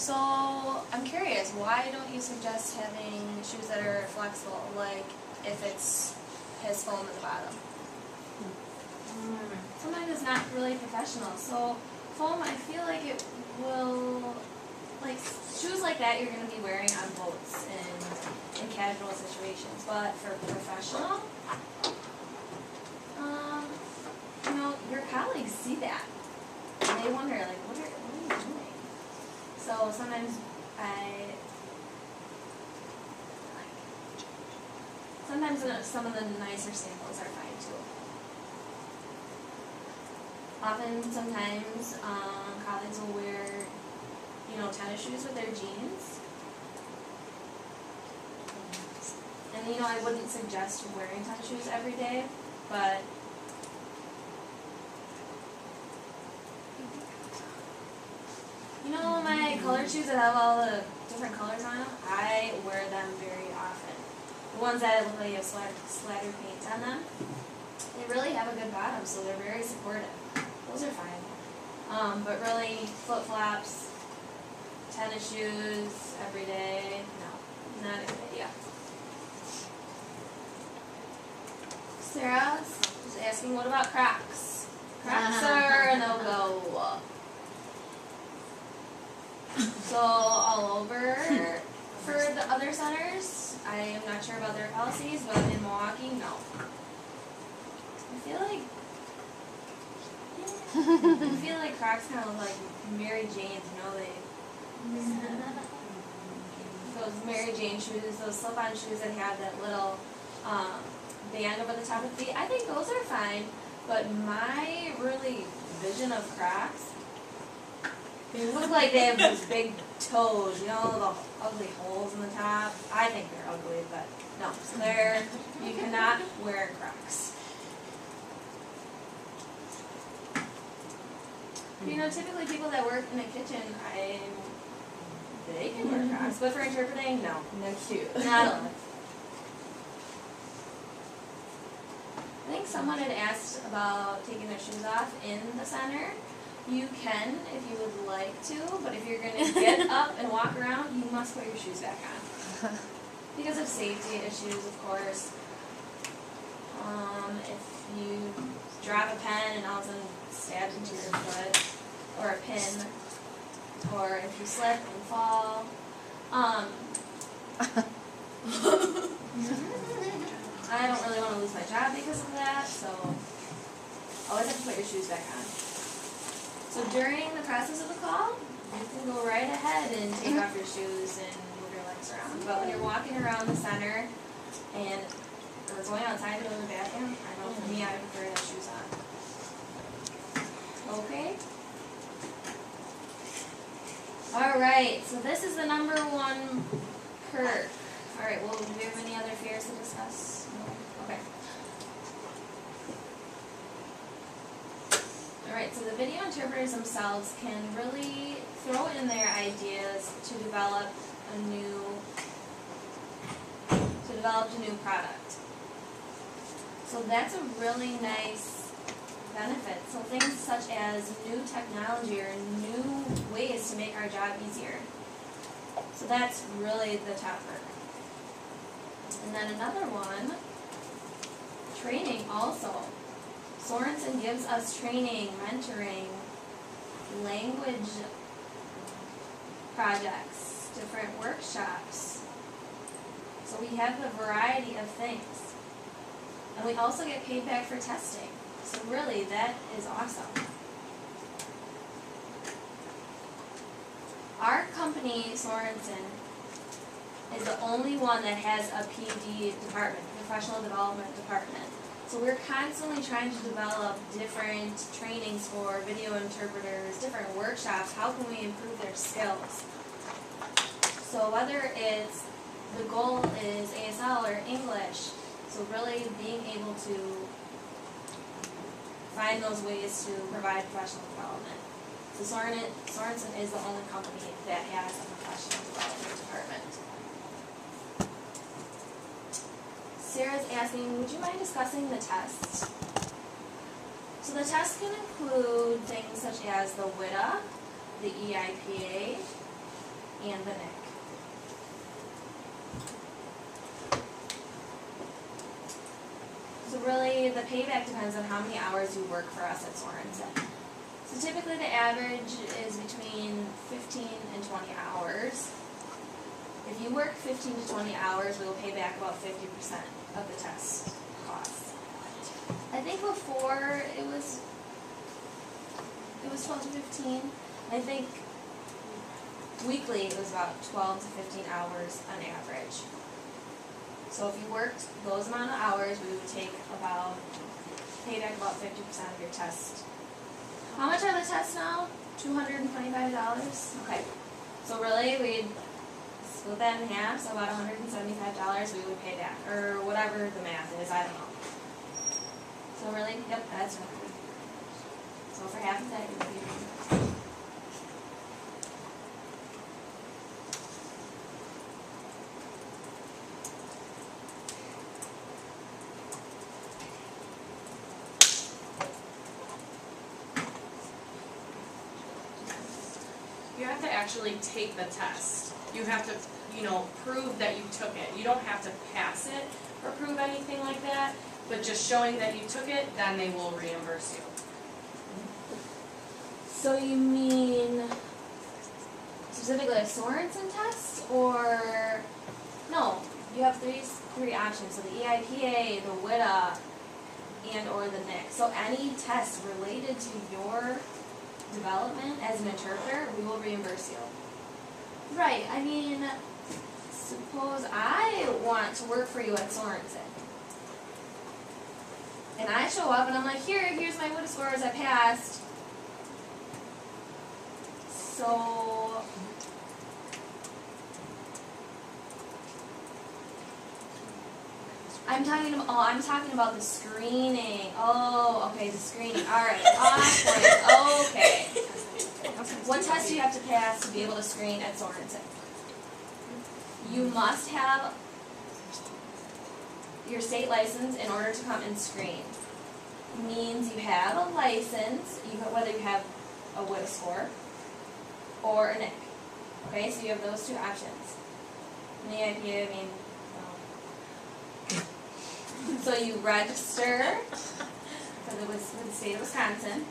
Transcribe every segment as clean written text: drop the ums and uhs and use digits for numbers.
So I'm curious, why don't you suggest having shoes that are flexible, like if it's has foam at the bottom? Sometimes it's not really professional. So foam, I feel like it will, like shoes like that you're going to be wearing on boats and in casual situations. But for professional, you know, your colleagues see that and they wonder, like, what are you doing? So sometimes some of the nicer samples are fine too. Sometimes colleagues will wear, you know, tennis shoes with their jeans. And you know, I wouldn't suggest wearing tennis shoes every day, but you know, my colored shoes that have all the different colors on them, I wear them very often. The ones that look like you have splattered paint on them, they really have a good bottom, so they're very supportive. Those are fine. But really, flip-flops, tennis shoes every day, no, not a good idea. Sarah is asking, what about Crocs? Crocs are a no-go. So all over for the other centers, I am not sure about their policies, but in Milwaukee, no. I feel like Crocs kind of look like Mary Jane's, you know, those Mary Jane shoes, those slip-on shoes that have that little band over the top of the feet. I think those are fine, but my really vision of Crocs, they look like they have those big toes, you know, the ugly holes in the top. I think they're ugly, but no. So you cannot wear Crocs. You know, typically people that work in a kitchen, they can wear Crocs, but for interpreting, no. No cute. Not allowed. I think someone had asked about taking their shoes off in the center. You can if you would like to, but if you're going to get up and walk around, you must put your shoes back on. Because of safety issues, of course. If you drop a pen and all of a sudden stabs into your foot, or a pin, or if you slip and fall. I don't really want to lose my job because of that, so always have to put your shoes back on. So during the process of the call, you can go right ahead and take off your shoes and move your legs around. But when you're walking around the center and or going outside to go to the bathroom, I know for me, I prefer to have shoes on. Okay? Alright, so this is the number one perk. Alright, well, do we have any other fears to discuss? No? Okay. Alright, so the video interpreters themselves can really throw in their ideas to develop a new product. So that's a really nice benefit. So things such as new technology or new ways to make our job easier. So that's really the top perk. And then another one, training also. Sorensen gives us training, mentoring, language projects, different workshops. So we have a variety of things. And we also get paid back for testing. So really, that is awesome. Our company, Sorensen, is the only one that has a PD department, professional development department. So we're constantly trying to develop different trainings for video interpreters, different workshops. How can we improve their skills? So whether it's, the goal is ASL or English, so really being able to find those ways to provide professional development. So Sorensen is the only company that has a professional development department. Sarah's asking, would you mind discussing the tests? So the tests can include things such as the WITA, the EIPA, and the neck. So really, the payback depends on how many hours you work for us at Sorensen. So typically the average is between 15 and 20 hours. If you work 15 to 20 hours, we will pay back about 50% of the test costs. I think before it was 12 to 15. I think weekly it was about 12 to 15 hours on average. So if you worked those amount of hours, we would pay back about 50% of your test. How much are the tests now? $225? Okay. So really, we'd split that in half, so about $175 we would pay back, or whatever the math is, I don't know. So really, yep, that's right. So for half of that, you would be reimbursed. You have to actually take the test. You have to, prove that you took it. You don't have to pass it or prove anything like that, but just showing that you took it, then they will reimburse you. So you mean specifically a Sorensen test, or no? You have three options. So the EIPA, the WIDA, and or the NIC. So any test related to your development as an interpreter, we will reimburse you. Right. I mean, suppose I want to work for you at Sorensen, and I show up and I'm like, here's my WIDA scores, I passed. So I'm talking about the screening. Oh, okay, the screening. All right, awkward. Okay. What test do you have to pass to be able to screen at Sorensen? You must have your state license in order to come and screen. Means you have a license, whether you have a WIDA score or a NIC. Okay, so you have those two options. And the IPA, so you register with the state of Wisconsin,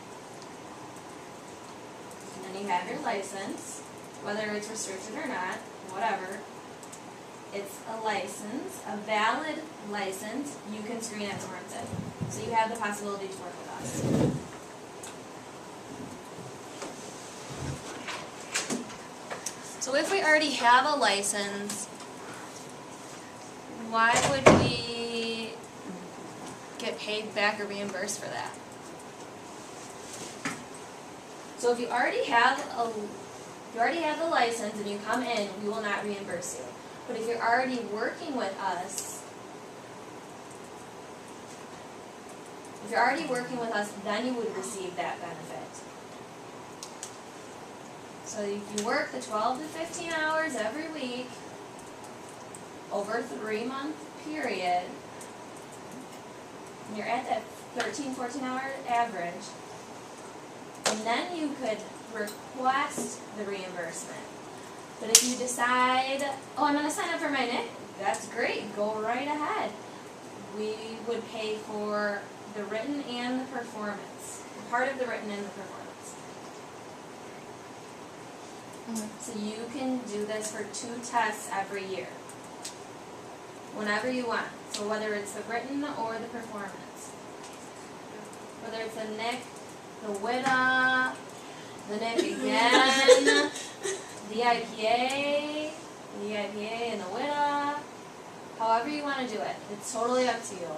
and then you have your license, whether it's restricted or not, whatever. It's a license, a valid license. You can screen at Sorensen, so you have the possibility to work with us. So if we already have a license, why would we get paid back or reimbursed for that? So if you already have the license and you come in, we will not reimburse you. But if you're already working with us, then you would receive that benefit. So if you work the 12 to 15 hours every week over a 3-month period, and you're at that 13, 14 hour average, and then you could request the reimbursement. But if you decide, I'm going to sign up for my NIC, that's great, go right ahead. We would pay for the written and the performance, part of the written and the performance. So you can do this for 2 tests every year, whenever you want. So whether it's the written or the performance, whether it's the NIC, the WIDA, the NIC again, the IPA and the WIDA, however you want to do it. It's totally up to you.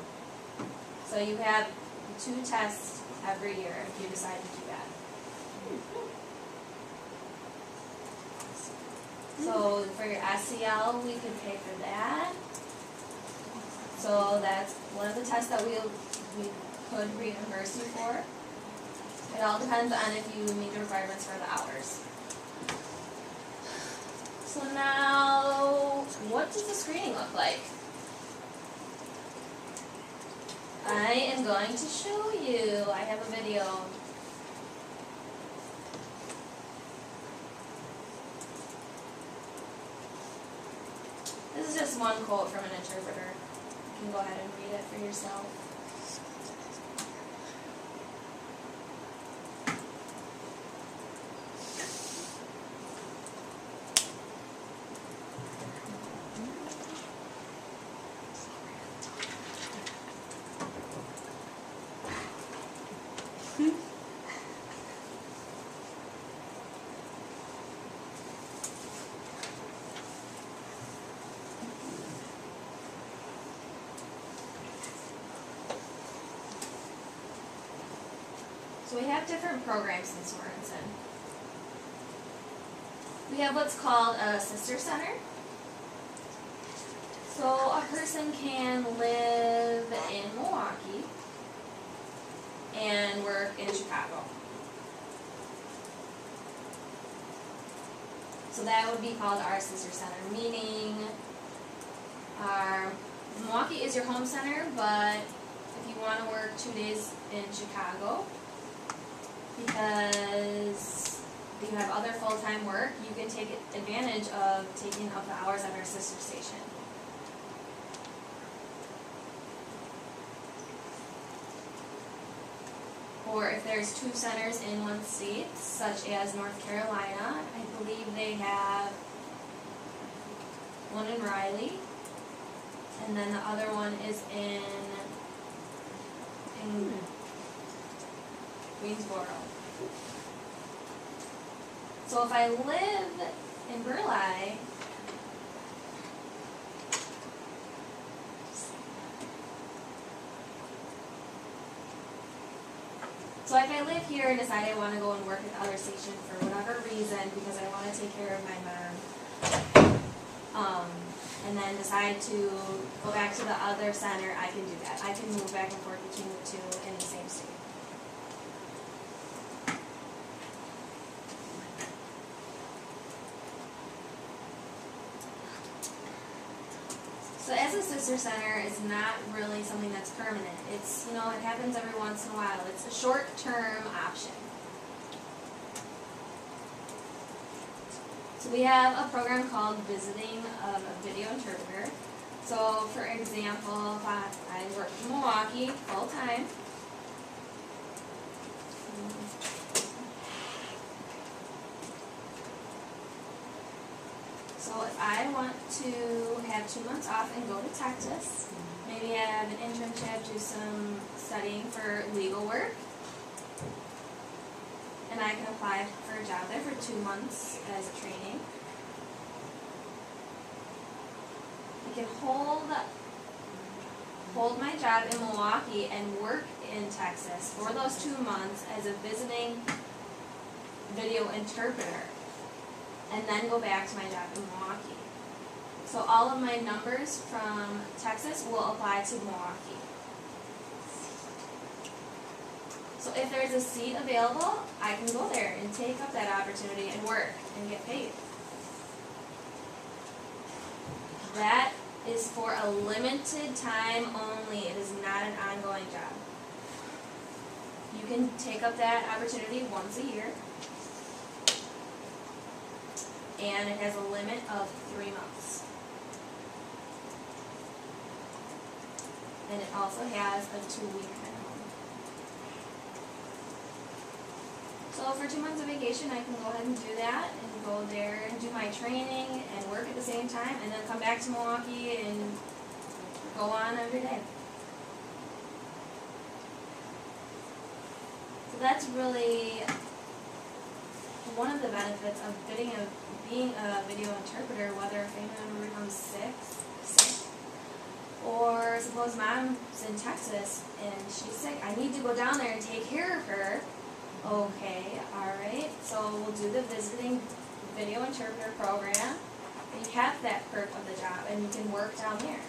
So you have 2 tests every year if you decide to do that. So for your SEL, we could pay for that. So that's one of the tests that we could reimburse you for. It all depends on if you meet the requirements for the hours. So now, what does the screening look like? I am going to show you. I have a video. just one quote from an interpreter. You can go ahead and read it for yourself. So we have different programs in Sorensen. We have what's called a sister center. So a person can live in Milwaukee and work in Chicago. So that would be called our sister center, meaning our Milwaukee is your home center, but if you want to work 2 days in Chicago, because you have other full-time work, you can take advantage of taking up the hours at our sister station. Or if there's 2 centers in one state, such as North Carolina, I believe they have one in Raleigh, and then the other one is in Greensboro. So if I live in Burleigh, so if I live here and decide I want to go and work at the other station for whatever reason, because I want to take care of my mom, and then decide to go back to the other center, I can do that. I can move back and forth between the 2 in the same state. So as a sister center, it's not really something that's permanent. It's, it happens every once in a while. It's a short-term option. So we have a program called Visiting of a Video Interpreter. So for example, if I work in Milwaukee full-time, so if I want to have 2 months off and go to Texas, maybe I have an internship, do some studying for legal work, and I can apply for a job there for 2 months as a training. I can hold my job in Milwaukee and work in Texas for those 2 months as a visiting video interpreter, and then go back to my job in Milwaukee. So all of my numbers from Texas will apply to Milwaukee. So if there's a seat available, I can go there and take up that opportunity and work and get paid. That is for a limited time only. It is not an ongoing job. You can take up that opportunity once a year. And it has a limit of 3 months. And it also has a 2-week minimum. So for 2 months of vacation, I can go ahead and do that and go there and do my training and work at the same time, and then come back to Milwaukee and go on every day. So that's really one of the benefits of being a video interpreter, whether a family member becomes sick, or suppose mom's in Texas and she's sick. I need to go down there and take care of her. Okay, alright, so we'll do the visiting video interpreter program, and you have that perk of the job, and you can work down there.